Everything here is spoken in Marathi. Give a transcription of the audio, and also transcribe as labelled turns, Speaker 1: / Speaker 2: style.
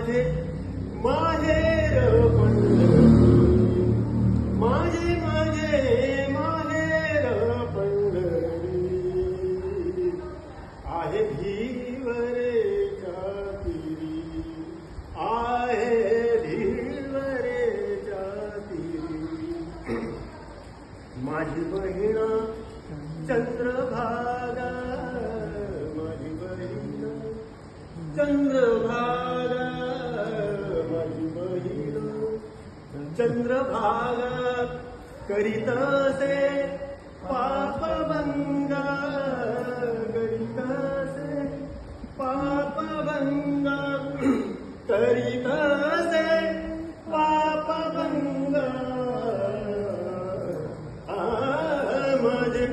Speaker 1: माझे माहेर पंढरी, माझे माझे माहेर पंढरी, आहे भिवरेच्या तीरी, आहे भिवरेच्या तीरी. माझी बहीण चंद्रभागा, माझी बहीण चंद्रभागा, माझी बहीण चंद्रभागा, करीतसे पापभंगा, करीतसे पापभंगा, करीतसे पापभंगा. माझे